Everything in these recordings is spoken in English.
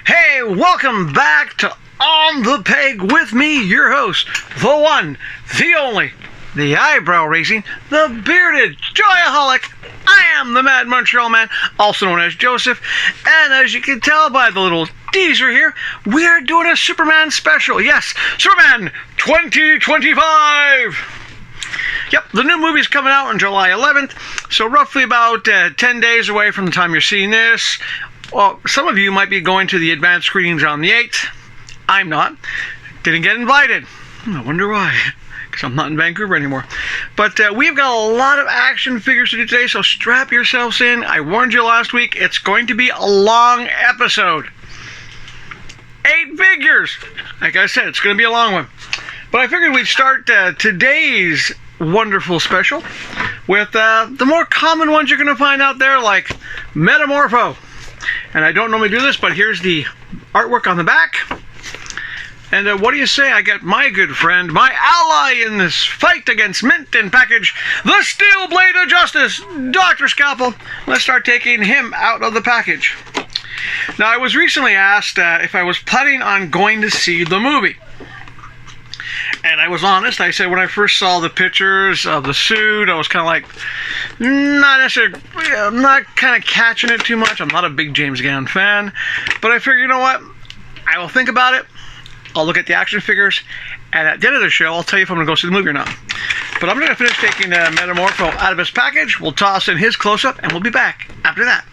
Hey, welcome back to On the Peg with me, your host, the one, the only, the eyebrow-raising, the bearded joyaholic. I am the Mad Montreal Man, also known as Joseph, and as you can tell by the little teaser here, we are doing a Superman special. Yes, Superman 2025! Yep, the new movie is coming out on July 11th, so roughly about 10 days away from the time you're seeing this. Well, some of you might be going to the advanced screenings on the 8th. I'm not. Didn't get invited. I wonder why. Because I'm not in Vancouver anymore. But we've got a lot of action figures to do today, so strap yourselves in. I warned you last week, it's going to be a long episode. 8 figures. Like I said, it's going to be a long one. But I figured we'd start today's wonderful special with the more common ones you're going to find out there, like Metamorpho. And I don't normally do this, but here's the artwork on the back. And what do you say I get my good friend, my ally in this fight against Mint and Package, the Steel Blade of Justice, Dr. Scalpel. Let's start taking him out of the package. Now, I was recently asked if I was planning on going to see the movie. And I was honest. I said when I first saw the pictures of the suit, I was kind of like, not necessarily, I'm not kind of catching it too much. I'm not a big James Gunn fan. But I figured, you know what? I will think about it. I'll look at the action figures. And at the end of the show, I'll tell you if I'm going to go see the movie or not. But I'm going to finish taking Metamorpho out of his package. We'll toss in his close-up, and we'll be back after that.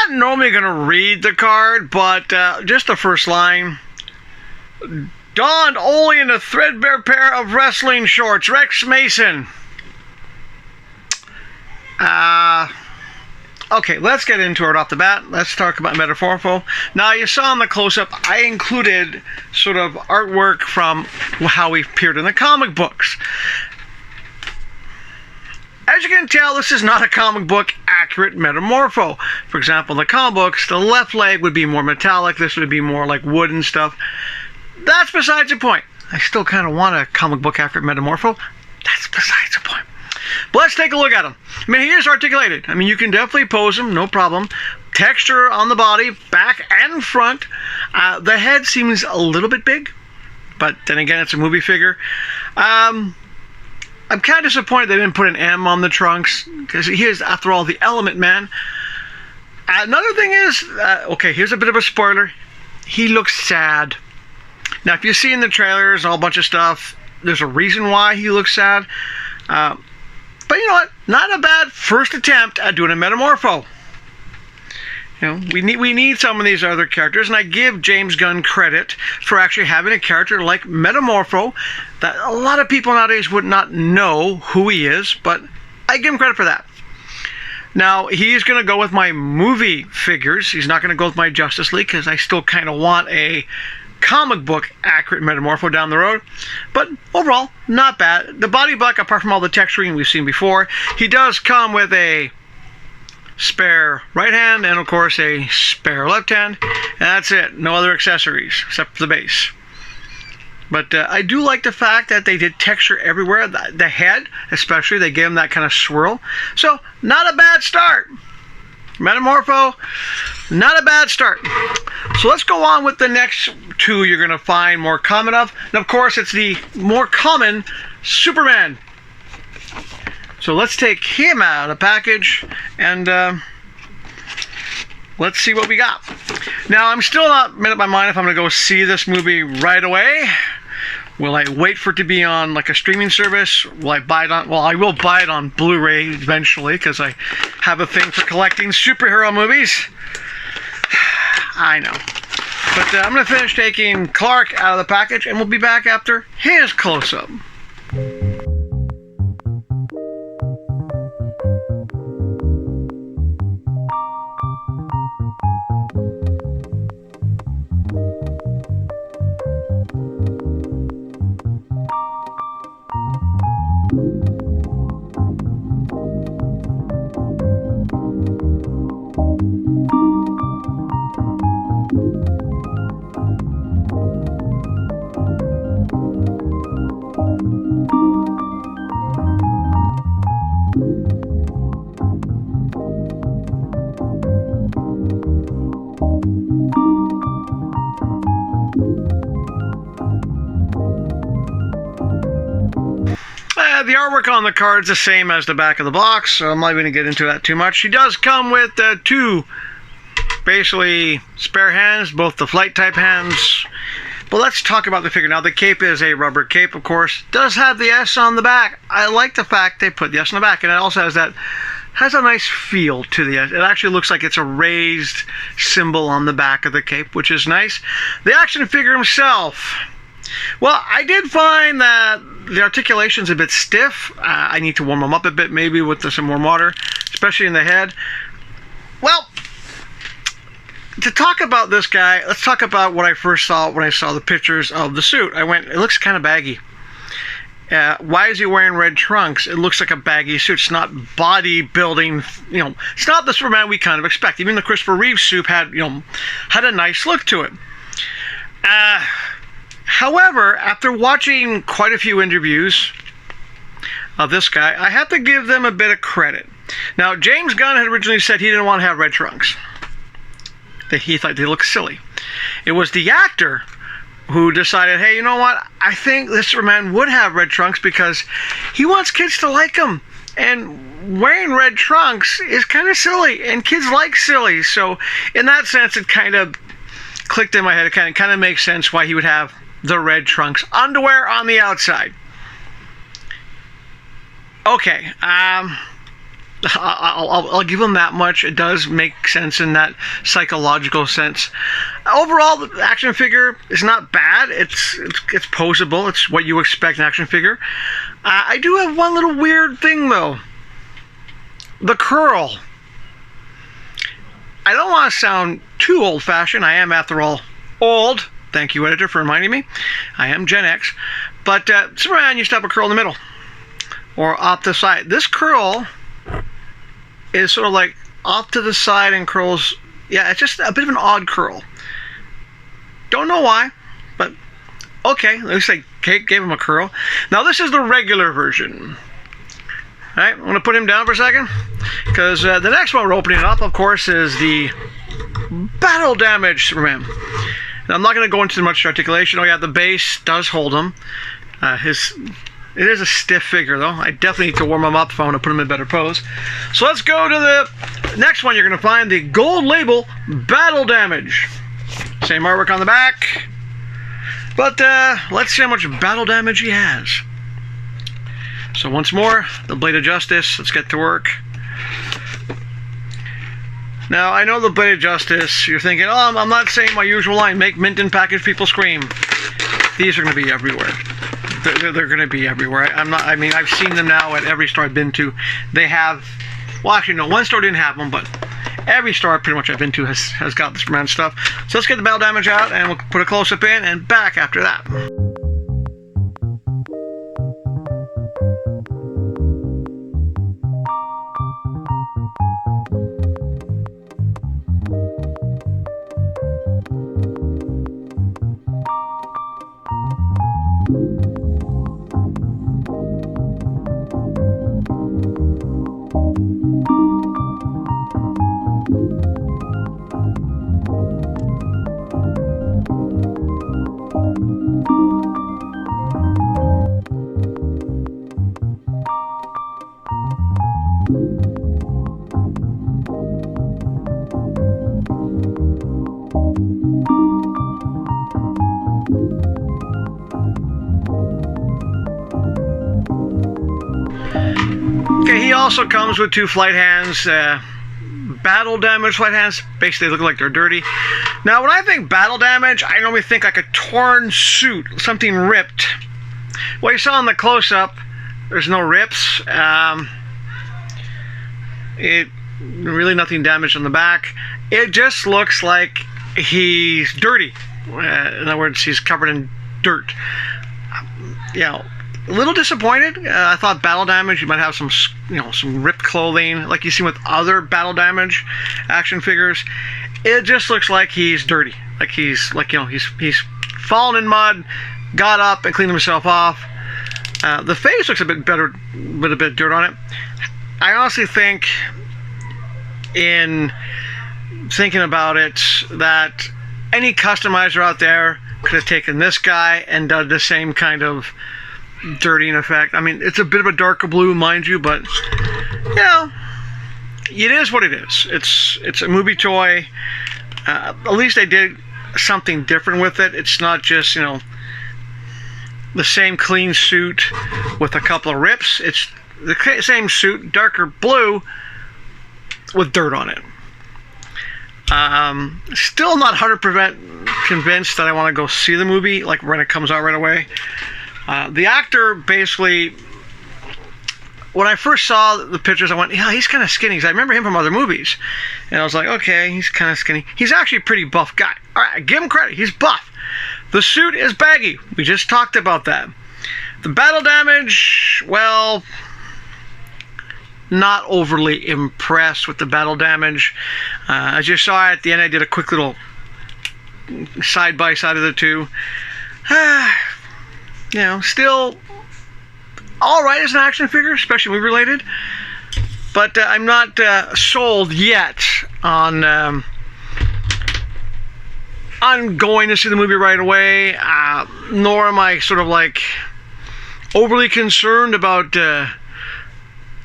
Normally going to read the card, but just the first line. Donned only in a threadbare pair of wrestling shorts, Rex Mason. Okay, let's get into it off the bat. Let's talk about Metamorpho. Now, you saw in the close-up, I included sort of artwork from how he appeared in the comic books. As you can tell, this is not a comic book accurate Metamorpho. For example, in the comic books, the left leg would be more metallic. This would be more like wood and stuff. That's besides the point. I still kind of want a comic book accurate Metamorpho. That's besides the point. But let's take a look at him. I mean, he is articulated. I mean, you can definitely pose him, no problem. Texture on the body, back and front. The head seems a little bit big, but then again, it's a movie figure. I'm kind of disappointed they didn't put an M on the trunks, because he is, after all, the Element Man. Another thing is, okay, here's a bit of a spoiler. He looks sad. Now, if you see in the trailers and a whole bunch of stuff, there's a reason why he looks sad. But you know what? Not a bad first attempt at doing a Metamorpho. You know, we need some of these other characters, and I give James Gunn credit for actually having a character like Metamorpho that a lot of people nowadays would not know who he is, but I give him credit for that. Now, he's going to go with my movie figures. He's not going to go with my Justice League, because I still kind of want a comic book accurate Metamorpho down the road. But overall, not bad. The body black, apart from all the texturing we've seen before, he does come with a spare right hand and of course a spare left hand, and that's it. No other accessories except for the base. But I do like the fact that they did texture everywhere. The head especially, they gave him that kind of swirl, so not a bad start. Metamorpho, not a bad start. So let's go on with the next two you're going to find more common of, and of course it's the more common Superman. So let's take him out of the package and let's see what we got. Now, I'm still not made up my mind if I'm going to go see this movie right away. Will I wait for it to be on like a streaming service? Will I buy it on... Well, I will buy it on Blu-ray eventually because I have a thing for collecting superhero movies. I know. But I'm going to finish taking Clark out of the package and we'll be back after his close-up. The artwork on the card's the same as the back of the box, so I'm not going to get into that too much. She does come with two, basically, spare hands, both the flight type hands. But let's talk about the figure. Now, the cape is a rubber cape, of course. Does have the S on the back. I like the fact they put the S on the back, and it also has a nice feel to the S. It actually looks like it's a raised symbol on the back of the cape, which is nice. The action figure himself. Well, I did find that the articulation's a bit stiff. I need to warm them up a bit, maybe with some warm water, especially in the head. Well, to talk about this guy, let's talk about what I first saw when I saw the pictures of the suit. I went, it looks kind of baggy. Why is he wearing red trunks? It looks like a baggy suit. It's not bodybuilding, it's not the Superman we kind of expect. Even the Christopher Reeve suit had a nice look to it. However, after watching quite a few interviews of this guy, I have to give them a bit of credit. Now, James Gunn had originally said he didn't want to have red trunks. He thought they looked silly. It was the actor who decided, hey, you know what? I think this Superman would have red trunks because he wants kids to like him. And wearing red trunks is kind of silly, and kids like silly. So, in that sense, it kind of clicked in my head. It kind of makes sense why he would have the red trunks underwear on the outside. Okay, I'll give him that much. It does make sense in that psychological sense. Overall, the action figure is not bad. It's poseable. It's what you expect an action figure. I do have one little weird thing though. The curl. I don't want to sound too old-fashioned. I am, after all, old. Thank you, editor, for reminding me. I am Gen X. But Superman used to have a curl in the middle or off the side. This curl is sort of like off to the side and curls. Yeah, it's just a bit of an odd curl. Don't know why, but okay. At least I gave him a curl. Now, this is the regular version. All right, I'm going to put him down for a second because the next one we're opening up, of course, is the Battle Damage Superman. Now, I'm not going to go into much articulation. Oh yeah, the base does hold him. It is a stiff figure though. I definitely need to warm him up if I want to put him in a better pose. So let's go to the next one. You're going to find the gold label Battle Damage. Same artwork on the back. But let's see how much battle damage he has. So once more, the Blade of Justice. Let's get to work. Now, I know the Blade of Justice, you're thinking, oh, I'm not saying my usual line, make mint and package people scream. These are going to be everywhere. They're going to be everywhere. I've seen them now at every store I've been to. They have, well, actually, no, one store didn't have them, but every store pretty much I've been to has got the Superman stuff. So let's get the battle damage out, and we'll put a close-up in, and back after that. also comes with 2 flight hands, battle damage flight hands. Basically, they look like they're dirty. Now, when I think battle damage, I normally think like a torn suit, something ripped. What you saw in the close-up, there's no rips. It really nothing damaged on the back. It just looks like he's dirty. In other words, he's covered in dirt. A little disappointed. I thought battle damage, you might have some, some ripped clothing, like you see with other battle damage action figures. It just looks like he's dirty. Like he's fallen in mud, got up and cleaned himself off. The face looks a bit better with a bit of dirt on it. I honestly think, in thinking about it, that any customizer out there could have taken this guy and done the same kind of dirtying effect. I mean, it's a bit of a darker blue, mind you, but it is what it is. It's a movie toy. At least they did something different with it. It's not just the same clean suit with a couple of rips. It's the same suit, darker blue, with dirt on it. Still not 100% convinced that I want to go see the movie, like when it comes out right away. The actor, basically, when I first saw the pictures, I went, yeah, he's kind of skinny, because I remember him from other movies. And I was like, okay, he's kind of skinny. He's actually a pretty buff guy. All right, give him credit. He's buff. The suit is baggy. We just talked about that. The battle damage, well, not overly impressed with the battle damage. As you saw at the end, I did a quick little side-by-side of the two. Still alright as an action figure, especially movie-related. But I'm not sold yet on going to see the movie right away, nor am I sort of like overly concerned about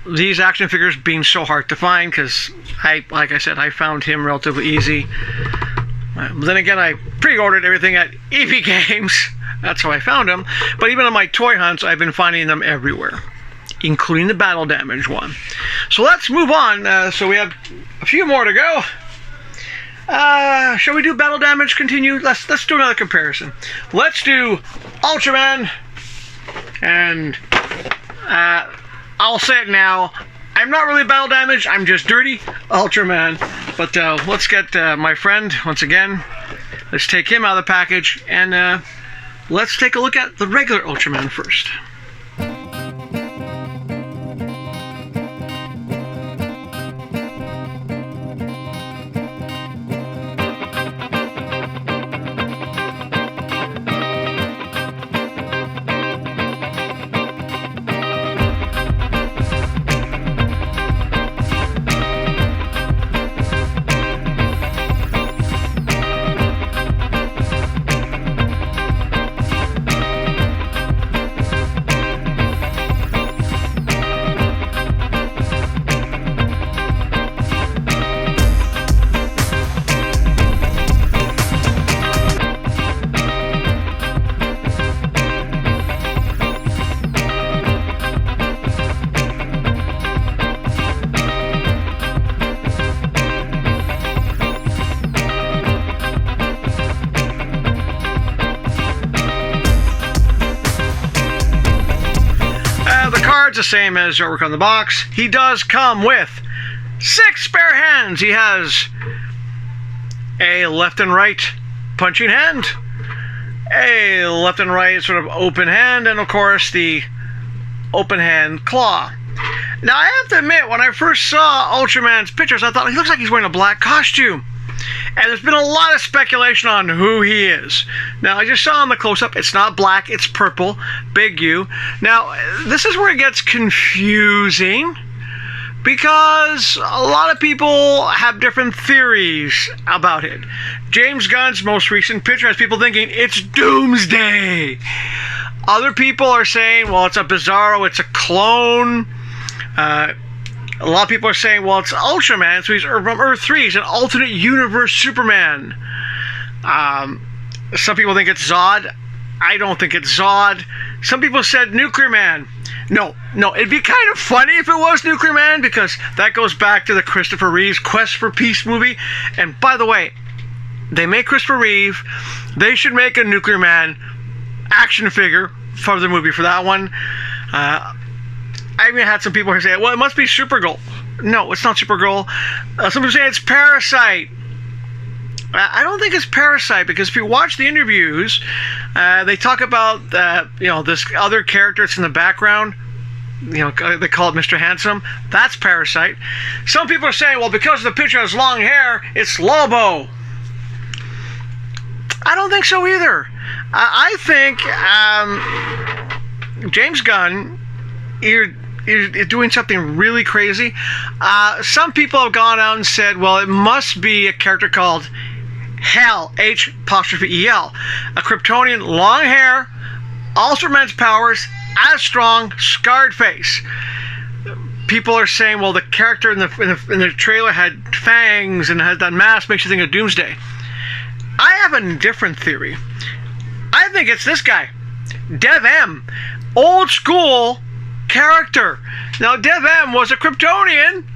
these action figures being so hard to find, because like I said, I found him relatively easy. But then again, I pre-ordered everything at EB Games. That's how I found them. But even on my toy hunts, I've been finding them everywhere, including the battle damage one. So let's move on. So we have a few more to go. Shall we do battle damage? Continue. Let's do another comparison. Let's do Ultraman, and I'll say it now. I'm not really battle damage. I'm just dirty Ultraman. But let's get my friend once again. Let's take him out of the package, and let's take a look at the regular Ultraman first. The same as artwork on the box. He does come with 6 spare hands. He has a left and right punching hand, a left and right sort of open hand, and of course the open hand claw. Now I have to admit, when I first saw Ultraman's pictures, I thought he looks like he's wearing a black costume. And there's been a lot of speculation on who he is. Now, I just saw in the close-up, it's not black, it's purple, big U. Now, this is where it gets confusing, because a lot of people have different theories about it. James Gunn's most recent picture has people thinking it's Doomsday. Other people are saying, well, it's a Bizarro, it's a clone. A lot of people are saying, well, it's Ultraman, so he's from Earth 3. He's an alternate universe Superman. Some people think it's Zod. I don't think it's Zod. Some people said Nuclear Man. No, it'd be kind of funny if it was Nuclear Man, because that goes back to the Christopher Reeve's Quest for Peace movie. And by the way, they make Christopher Reeve. They should make a Nuclear Man action figure for the movie for that one. I even had some people who say, well, it must be Supergirl. No, it's not Supergirl. Some people say it's Parasite. I don't think it's Parasite, because if you watch the interviews, they talk about this other character that's in the background. They call it Mr. Handsome. That's Parasite. Some people are saying, well, because the picture has long hair, it's Lobo. I don't think so either. I think James Gunn is doing something really crazy. Some people have gone out and said, well, it must be a character called Hel, H'-E-L, a Kryptonian, long hair, also immense powers, as strong, scarred face. People are saying, well, the character in the trailer had fangs and has that mask, makes you think of Doomsday. I have a different theory. I think it's this guy, Dev M, old school character. Now, Dev M was a Kryptonian,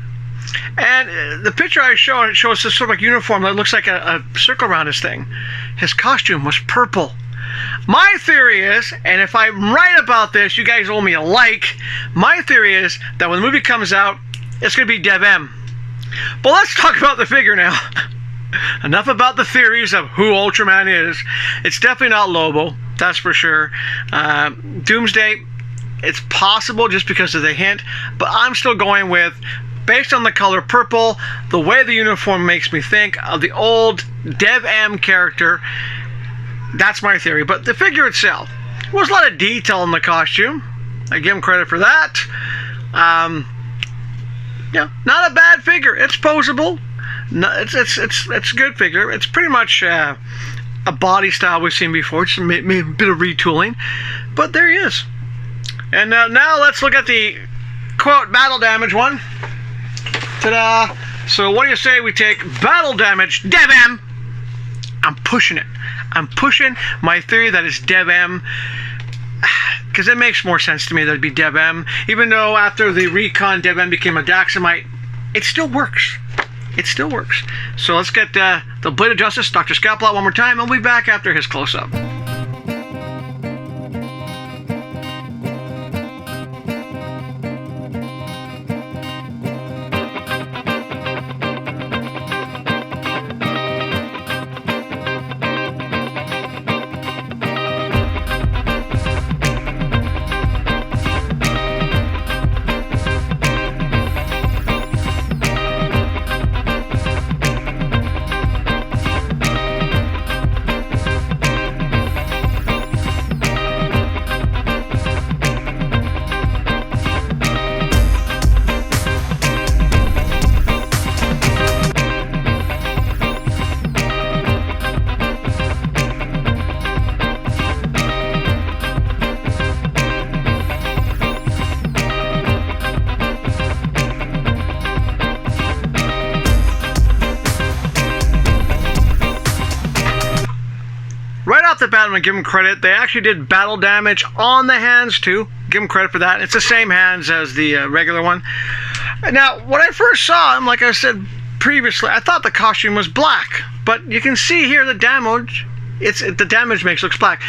and the picture I showed, it shows this sort of like uniform that looks like a circle around his thing. His costume was purple. My theory is, and if I'm right about this, you guys owe me a like. My theory is that when the movie comes out, it's going to be Dev M. But let's talk about the figure now. Enough about the theories of who Ultraman is. It's definitely not Lobo, that's for sure. Doomsday, it's possible just because of the hint, but I'm still going with, based on the color purple, the way the uniform makes me think of the old Dev M character. That's my theory. But the figure itself, there was a lot of detail in the costume. I give him credit for that. Not a bad figure. It's posable. No, it's a good figure. It's pretty much a body style we've seen before, just a bit of retooling, but there he is. And now let's look at the quote battle damage one. Ta-da! So what do you say we take battle damage Dev M? I'm pushing it. I'm pushing my theory that it's Dev M, because it makes more sense to me that it'd be Dev M. Even though after the recon Dev M became a Daxamite, it still works. It still works. So let's get the Blade of Justice, Dr. Scalpelot, one more time, and we'll be back after his close-up. The bat, I'm going to give them credit. They actually did battle damage on the hands too. Give them credit for that. It's the same hands as the regular one. Now, when I first saw him, like I said previously, I thought the costume was black, but you can see here the damage. The damage looks black.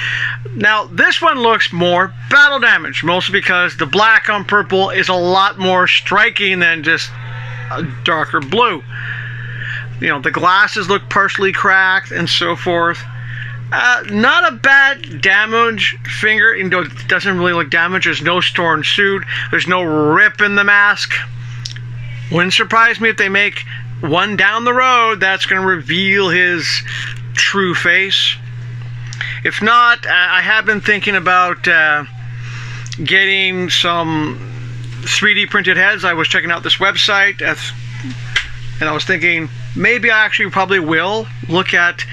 Now, this one looks more battle damage, mostly because the black on purple is a lot more striking than just a darker blue. The glasses look partially cracked and so forth. Not a bad damage finger, even though it doesn't really look damaged. There's no torn suit. There's no rip in the mask. Wouldn't surprise me if they make one down the road that's going to reveal his true face. If not, I have been thinking about getting some 3D printed heads. I was checking out this website, and I was thinking maybe I actually probably will look at,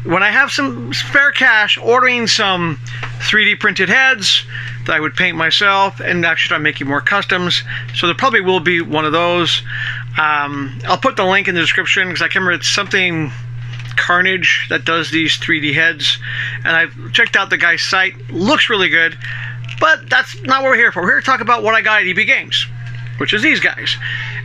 when I have some spare cash, ordering some 3D printed heads that I would paint myself and actually start making more customs. So there probably will be one of those. I'll put the link in the description, because I can't remember, it's something Carnage that does these 3D heads. And I've checked out the guy's site. Looks really good. But that's not what we're here for. We're here to talk about what I got at EB Games, which is these guys.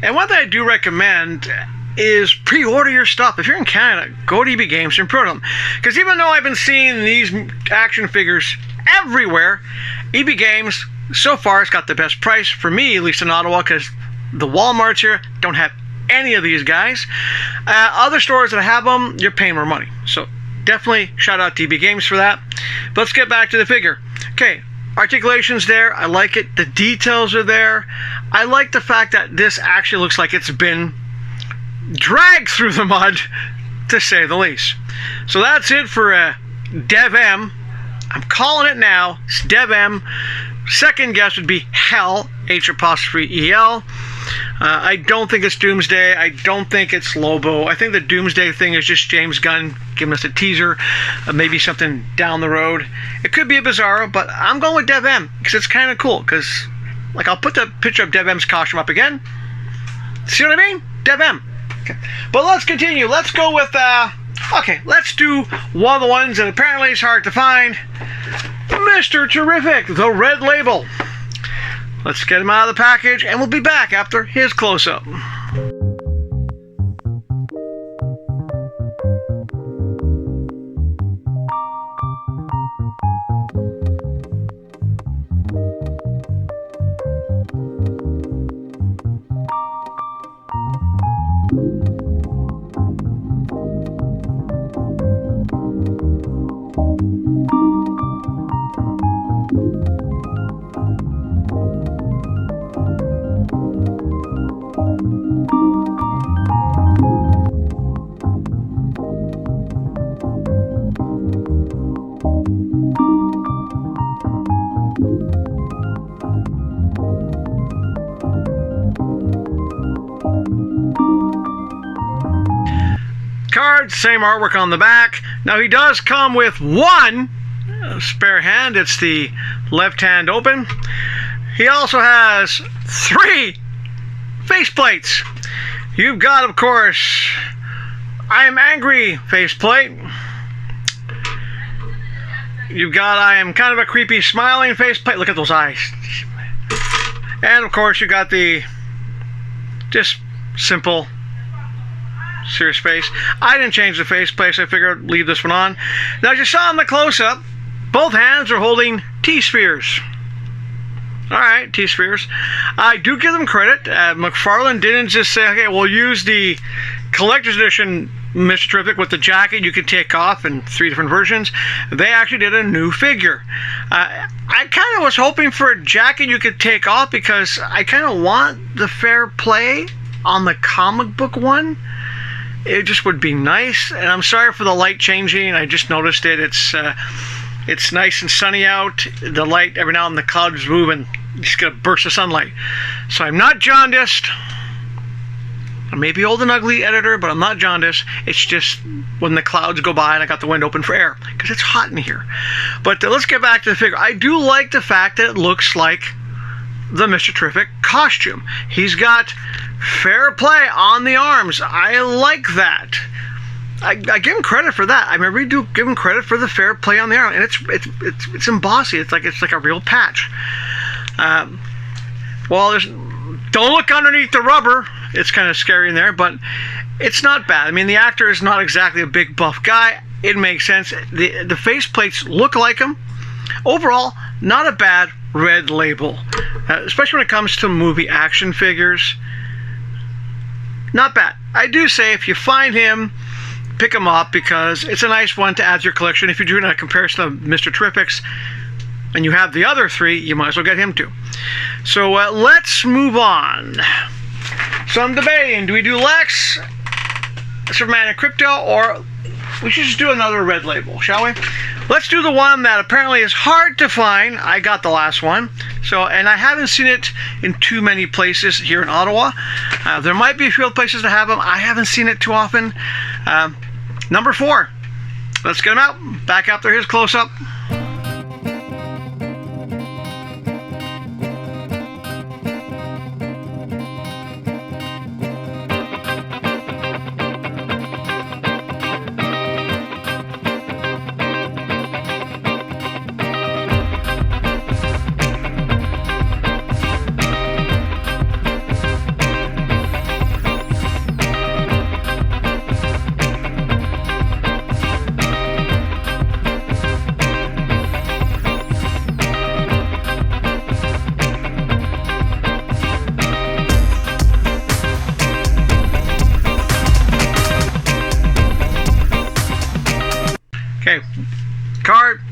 And one thing I do recommend is pre-order your stuff. If you're in Canada, go to EB Games and pre-order them. Because even though I've been seeing these action figures everywhere, EB Games so far has got the best price for me, at least in Ottawa, because the Walmarts here don't have any of these guys. Other stores that have them, you're paying more money. So definitely shout out to EB Games for that. But let's get back to the figure. Okay, articulation's there. I like it. The details are there. I like the fact that this actually looks like it's been dragged through the mud, to say the least. So that's it for Dev M. I'm calling it now. It's Dev M. Second guess would be Hell, H''EL. I don't think it's Doomsday. I don't think it's Lobo. I think the Doomsday thing is just James Gunn giving us a teaser, maybe something down the road. It could be a Bizarro, but I'm going with Dev M because it's kind of cool. Because, like, I'll put the picture of Dev M's costume up again. See what I mean? Dev M. Okay. But let's continue. Let's go with, okay, let's do one of the ones that apparently is hard to find. Mr. Terrific, the red label. Let's get him out of the package, and we'll be back after his close-up. Card, same artwork on the back. Now he does come with one spare hand. It's the left hand open. He also has 3 faceplates. You've got, of course, I am angry faceplate. You've got I am kind of a creepy smiling faceplate. Look at those eyes. And of course you got the just simple serious face. I didn't change the faceplate, so I figured I'd leave this one on. Now, as you saw in the close-up, both hands are holding T-spheres. Alright, T-spheres. I do give them credit. McFarlane didn't just say, okay, we'll use the collector's edition Mr. Terrific with the jacket you could take off in 3 different versions. They actually did a new figure. I kind of was hoping for a jacket you could take off because I kind of want the fair play on the comic book one. It just would be nice. And I'm sorry for the light changing. I just noticed it. It's nice and sunny out. The light, every now and then the clouds move and it's going to burst of sunlight. So I'm not jaundiced. I may be old and ugly, editor, but I'm not jaundiced. It's just when the clouds go by and I got the window open for air because it's hot in here. But let's get back to the figure. I do like the fact that it looks like the Mr. Terrific costume. He's got fair play on the arms. I like that. I give him credit for that. I really do give him credit for the fair play on the arm, and it's embossy. It's like a real patch. Well, don't look underneath the rubber. It's kind of scary in there, but it's not bad. I mean, the actor is not exactly a big buff guy. It makes sense. The faceplates look like him. Overall, not a bad red label, especially when it comes to movie action figures. Not bad. I do say if you find him, pick him up because it's a nice one to add to your collection. If you're doing a comparison of Mr. Terrifics and you have the other 3, you might as well get him too. So let's move on. So I'm debating, do we do Lex, Superman and Crypto, or we should just do another red label, shall we? Let's do the one that apparently is hard to find. I got the last one. So, and I haven't seen it in too many places here in Ottawa. There might be a few other places that have them. I haven't seen it too often. Number 4. Let's get him out. Back after his close-up.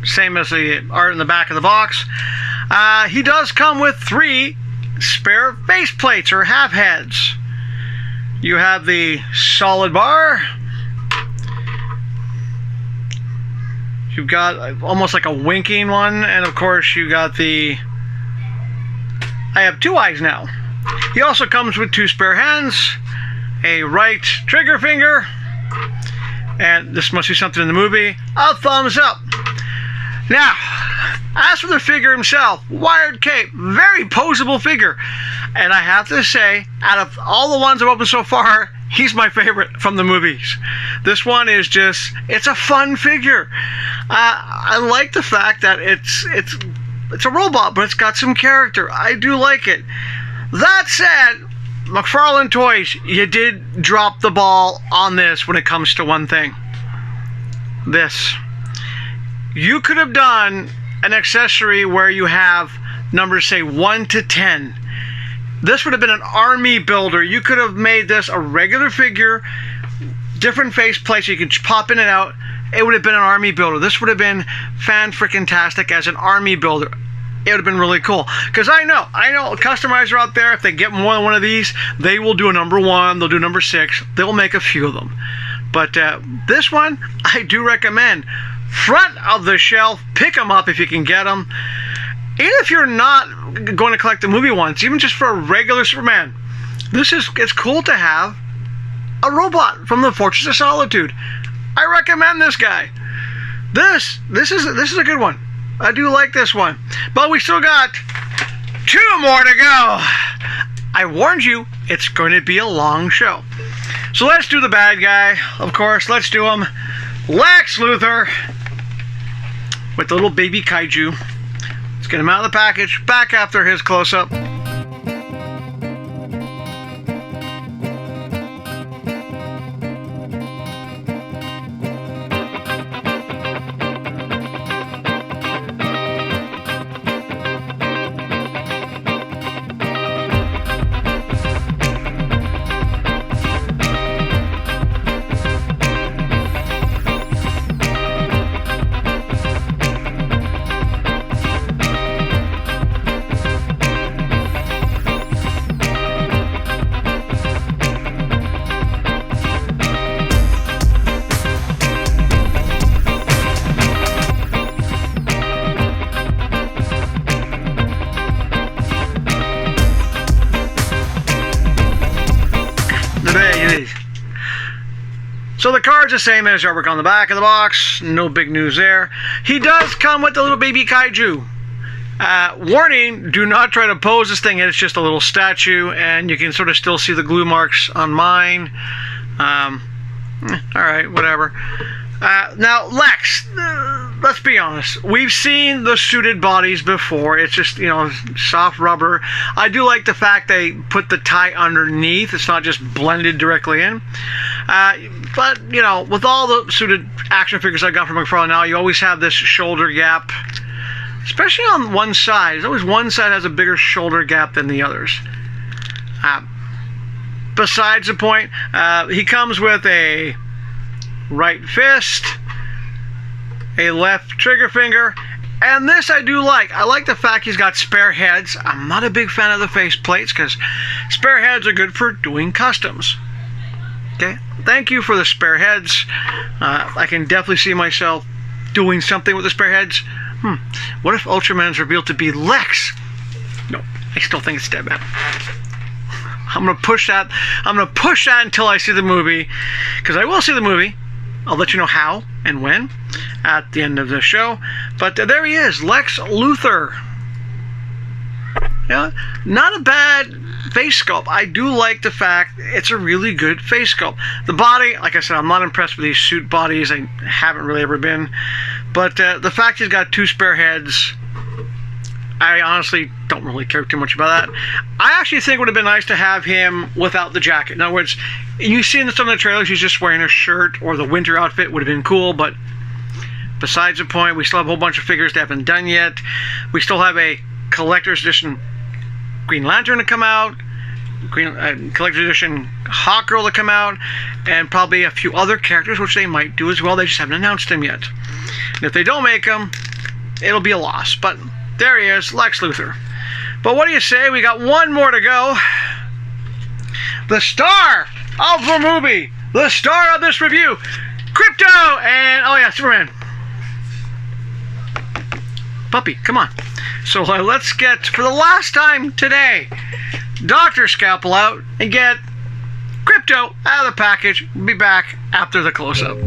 same as the art in the back of the box. He does come with 3 spare face plates or half heads. You have the solid bar. You've got almost like a winking one, and of course you got the... I have 2 eyes now. He also comes with 2 spare hands, a right trigger finger, and this must be something in the movie, a thumbs up. Now, as for the figure himself, wired cape, very poseable figure. And I have to say, out of all the ones I've opened so far, he's my favorite from the movies. This one is just, it's a fun figure. I like the fact that it's a robot, but it's got some character. I do like it. That said, McFarlane Toys, you did drop the ball on this when it comes to one thing. This. You could have done an accessory where you have numbers, say, 1 to 10. This would have been an army builder. You could have made this a regular figure, different face plates you could pop in and out. It would have been an army builder. This would have been fan-freaking-tastic as an army builder. It would have been really cool. Because I know a customizer out there, if they get more than one of these, they will do a number 1, they'll do number 6, they'll make a few of them. But this one, I do recommend. Front of the shelf, pick them up if you can get them. Even if you're not going to collect the movie ones, even just for a regular Superman, it's cool to have a robot from the Fortress of Solitude. I recommend this guy. This is a good one. I do like this one. But we still got 2 more to go. I warned you, it's going to be a long show. So let's do the bad guy. Of course, let's do him. Lex Luthor with the little baby kaiju. Let's get him out of the package. Back after his close-up. So the card's the same as artwork on the back of the box. No big news there. He does come with the little baby kaiju. Warning, do not try to pose this thing. It's just a little statue, and you can sort of still see the glue marks on mine. Alright, whatever. Now, Lex, let's be honest. We've seen the suited bodies before. It's just, soft rubber. I do like the fact they put the tie underneath. It's not just blended directly in. But, with all the suited action figures I got from McFarlane now, you always have this shoulder gap. Especially on one side. There's always one side has a bigger shoulder gap than the others. Besides the point, he comes with a right fist, a left trigger finger, and this I do like. I like the fact he's got spare heads. I'm not a big fan of the face plates because spare heads are good for doing customs. Okay, thank you for the spare heads. I can definitely see myself doing something with the spare heads. What if Ultraman's revealed to be Lex? No, I still think it's Deadman. I'm gonna push that. I'm gonna push that until I see the movie, because I will see the movie. I'll let you know how and when at the end of the show. But there he is, Lex Luthor. Not a bad face sculpt. I do like the fact it's a really good face sculpt. The body, like I said, I'm not impressed with these suit bodies. I haven't really ever been. But the fact he's got 2 spare heads, I honestly don't really care too much about that. I actually think it would have been nice to have him without the jacket. In other words, you see in some of the trailers he's just wearing a shirt, or the winter outfit would have been cool, but besides the point, we still have a whole bunch of figures that haven't done yet. We still have a collector's edition Green Lantern to come out, collector's edition Hawkgirl to come out, and probably a few other characters which they might do as well. They just haven't announced them yet. And if they don't make them, it'll be a loss. But there he is, Lex Luthor. But what do you say? We got one more to go. The star of the movie, the star of this review, Crypto, and oh yeah, Superman. Puppy, come on. So let's get, for the last time today, Dr. Scalpel out and get Crypto out of the package. We'll be back after the close-up.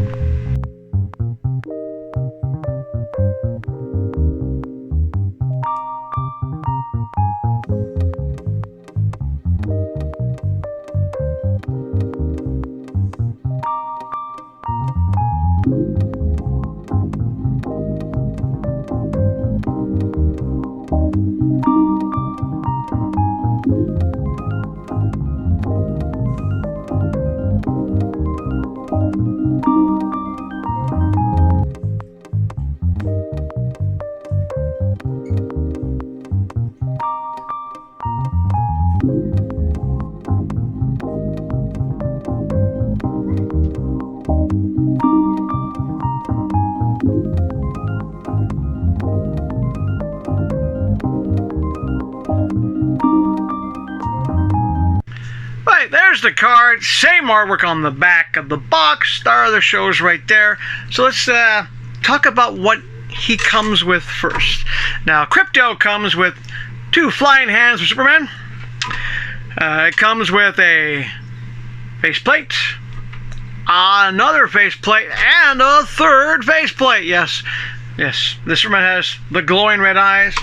There's the card, same artwork on the back of the box, star of the show's right there. So let's talk about what he comes with first. Now, Crypto comes with 2 flying hands for Superman. It comes with a faceplate, another faceplate, and a third faceplate. Yes, this Superman has the glowing red eyes.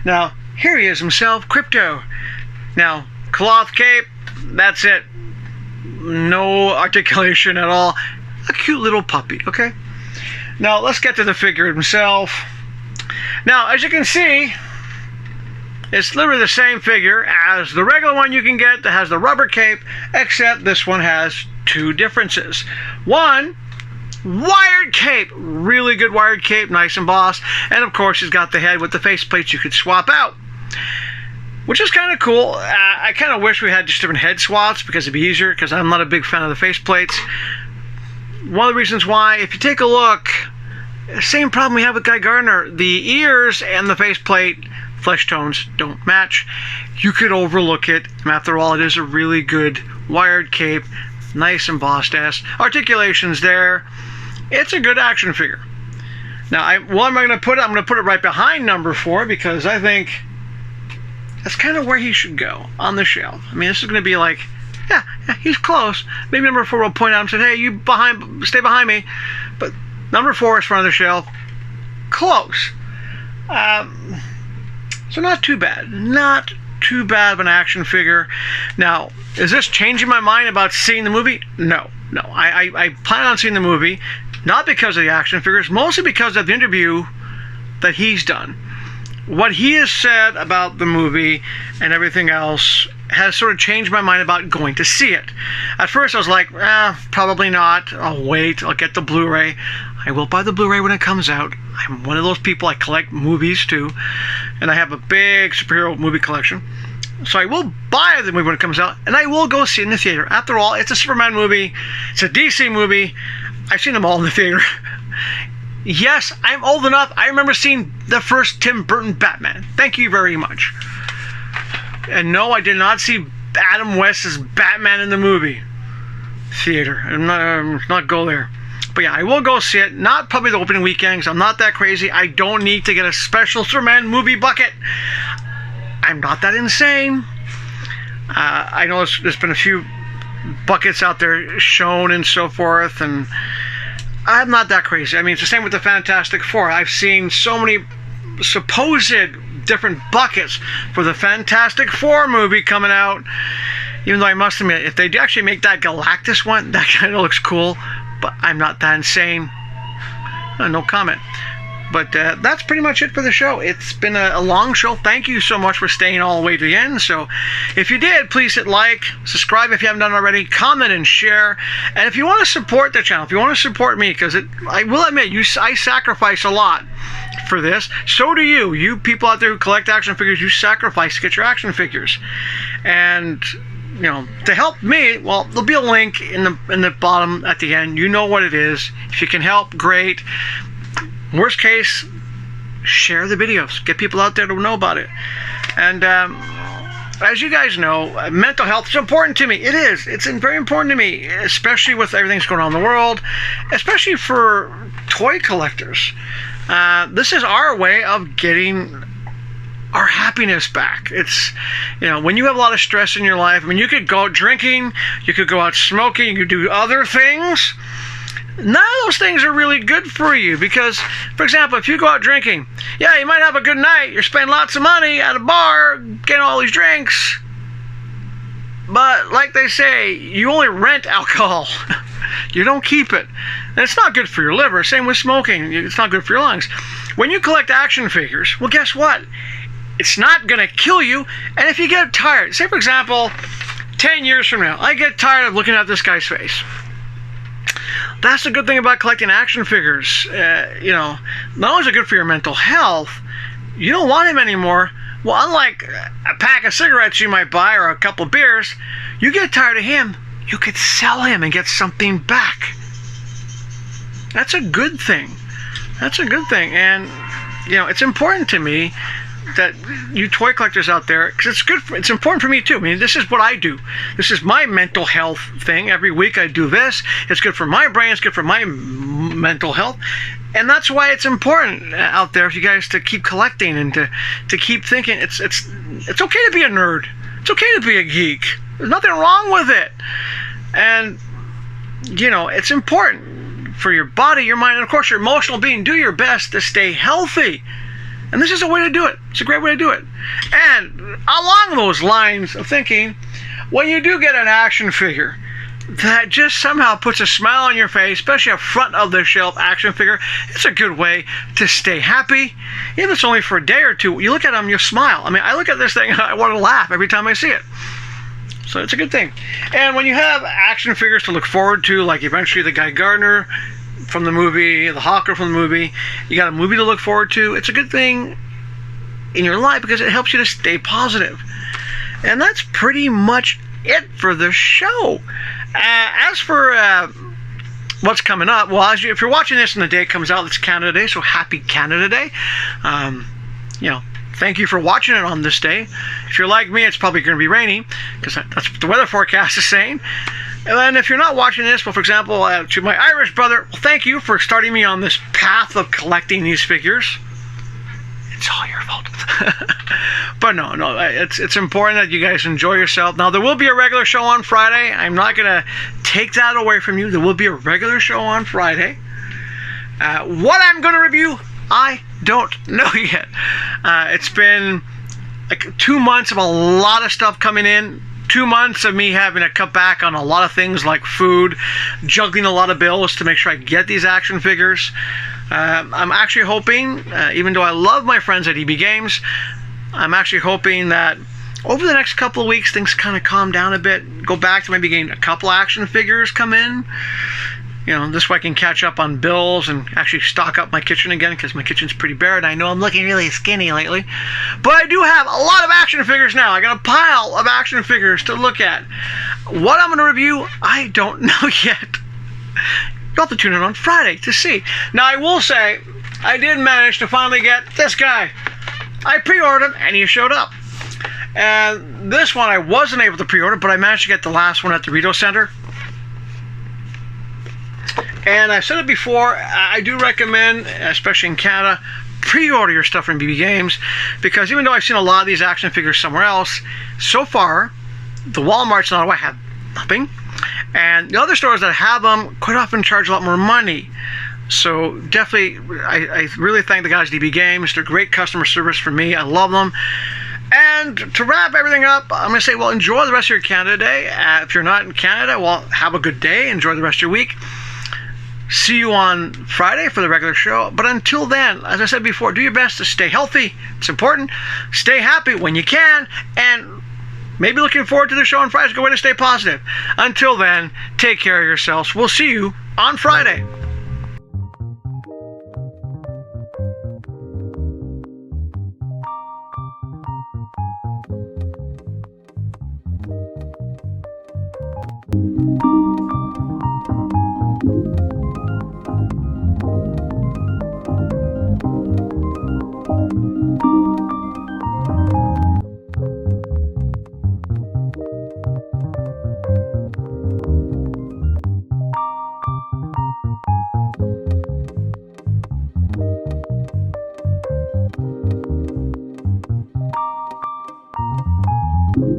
Now, here he is himself, Crypto. Now, cloth cape, that's it. No articulation at all. A cute little puppy, okay? Now, let's get to the figure himself. Now, as you can see, it's literally the same figure as the regular one you can get that has the rubber cape, except this one has 2 differences. One, wired cape. Really good wired cape, nice embossed. And, of course, he's got the head with the faceplates you could swap out, which is kind of cool. I kind of wish we had just different head swaps because it'd be easier, because I'm not a big fan of the faceplates. One of the reasons why, if you take a look, same problem we have with Guy Gardner. The ears and the faceplate flesh tones don't match. You could overlook it. After all, it is a really good wired cape, nice embossed S. Articulation's there. It's a good action figure. Now, what am I going to put it? I'm going to put it right behind number 4 because I think that's kind of where he should go on the shelf. I mean, this is going to be like, yeah, he's close. Maybe number 4 will point out and say, hey, you stay behind me. But number 4 is front of the shelf. Close. So not too bad. Not too bad of an action figure. Now, is this changing my mind about seeing the movie? No. I plan on seeing the movie, not because of the action figures, mostly because of the interview that he's done. What he has said about the movie and everything else has sort of changed my mind about going to see it. At first I was like, probably not. I'll wait. I'll get the Blu-ray. I will buy the Blu-ray when it comes out. I'm one of those people. I collect movies too. And I have a big superhero movie collection. So I will buy the movie when it comes out. And I will go see it in the theater. After all, it's a Superman movie. It's a DC movie. I've seen them all in the theater. Yes, I'm old enough. I remember seeing the first Tim Burton Batman. Thank you very much. And no, I did not see Adam West's Batman in the movie theater. I'm not go there. But yeah, I will go see it. Not probably the opening weekend, 'cause I'm not that crazy. I don't need to get a special Superman movie bucket. I'm not that insane. I know there's been a few buckets out there shown and so forth, and I'm not that crazy. I mean, it's the same with the Fantastic Four. I've seen so many supposed different buckets for the Fantastic Four movie coming out. Even though I must admit, if they actually make that Galactus one, that kind of looks cool. But I'm not that insane. No comment. But that's pretty much it for the show. It's been a long show. Thank you so much for staying all the way to the end. So if you did, please hit like, subscribe if you haven't done already, comment and share. And if you want to support the channel, if you want to support me, because I will admit, I sacrifice a lot for this. So do you. You people out there who collect action figures, you sacrifice to get your action figures. And you know, to help me, well, there'll be a link in the bottom at the end. You know what it is. If you can help, great. Worst case, share the videos. Get people out there to know about it. And as you guys know, mental health is important to me. It is. It's very important to me, especially with everything that's going on in the world, especially for toy collectors. This is our way of getting our happiness back. It's, when you have a lot of stress in your life, you could go out drinking, you could go out smoking, you could do other things. None of those things are really good for you because, for example, if you go out drinking, you might have a good night. You're spending lots of money at a bar, getting all these drinks. But like they say, you only rent alcohol. You don't keep it. And it's not good for your liver. Same with smoking. It's not good for your lungs. When you collect action figures, well, guess what? It's not going to kill you. And if you get tired, say, for example, 10 years from now, I get tired of looking at this guy's face. That's the good thing about collecting action figures. Not only is it good for your mental health, you don't want him anymore. Well, unlike a pack of cigarettes you might buy or a couple of beers, you get tired of him, you could sell him and get something back. That's a good thing. That's a good thing. And, it's important to me that you toy collectors out there, because it's important for me too. This is what I do. This is my mental health thing. Every week I do this. It's good for my brain. It's good for my mental health. And that's why it's important out there for you guys to keep collecting and to keep thinking. It's okay to be a nerd. It's okay to be a geek. There's nothing wrong with it. And, it's important for your body, your mind, and of course your emotional being. Do your best to stay healthy. And this is a way to do it. It's a great way to do it. And along those lines of thinking, when you do get an action figure that just somehow puts a smile on your face, especially a front of the shelf action figure, it's a good way to stay happy. Even if it's only for a day or two, you look at them, you smile. I look at this thing and I want to laugh every time I see it. So it's a good thing. And when you have action figures to look forward to, like eventually the Guy Gardner from the movie, the Hawker from the movie, you got a movie to look forward to, it's a good thing in your life because it helps you to stay positive. And that's pretty much it for the show. As for what's coming up, well, if you're watching this and the day it comes out, it's Canada Day, so happy Canada Day. Thank you for watching it on this day. If you're like me, it's probably going to be rainy because that's what the weather forecast is saying. And then if you're not watching this, well, for example, to my Irish brother, well, thank you for starting me on this path of collecting these figures. It's all your fault. But no, it's important that you guys enjoy yourself. Now, there will be a regular show on Friday. I'm not going to take that away from you. There will be a regular show on Friday. What I'm going to review, I don't know yet. It's been like 2 months of a lot of stuff coming in. 2 months of me having to cut back on a lot of things like food, juggling a lot of bills to make sure I get these action figures. I'm actually hoping, even though I love my friends at EB Games, I'm actually hoping that over the next couple of weeks things kind of calm down a bit, go back to maybe getting a couple action figures come in. This way I can catch up on bills and actually stock up my kitchen again because my kitchen's pretty bare and I know I'm looking really skinny lately. But I do have a lot of action figures now. I got a pile of action figures to look at. What I'm going to review, I don't know yet. You'll have to tune in on Friday to see. Now, I will say, I did manage to finally get this guy. I pre-ordered him and he showed up. And this one I wasn't able to pre-order, but I managed to get the last one at the Rito Center. And I've said it before, I do recommend, especially in Canada, pre-order your stuff from BB Games, because even though I've seen a lot of these action figures somewhere else, so far, the Walmarts in Ottawa have nothing, and the other stores that have them quite often charge a lot more money. So definitely, I really thank the guys at BB Games. They're great customer service for me. I love them. And to wrap everything up, I'm going to say, well, enjoy the rest of your Canada Day. If you're not in Canada, well, have a good day. Enjoy the rest of your week. See you on Friday for the regular show. But until then, as I said before, do your best to stay healthy. It's important. Stay happy when you can. And maybe looking forward to the show on Friday is a good way to stay positive. Until then, take care of yourselves. We'll see you on Friday. Alright,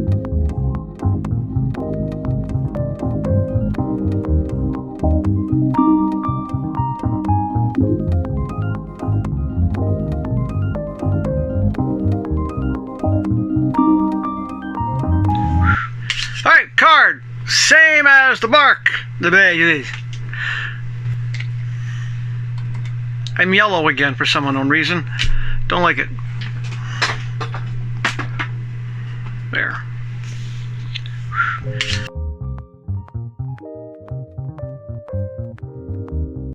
card. Same as the bark. The bag it is. I'm yellow again for some unknown reason. Don't like it. There.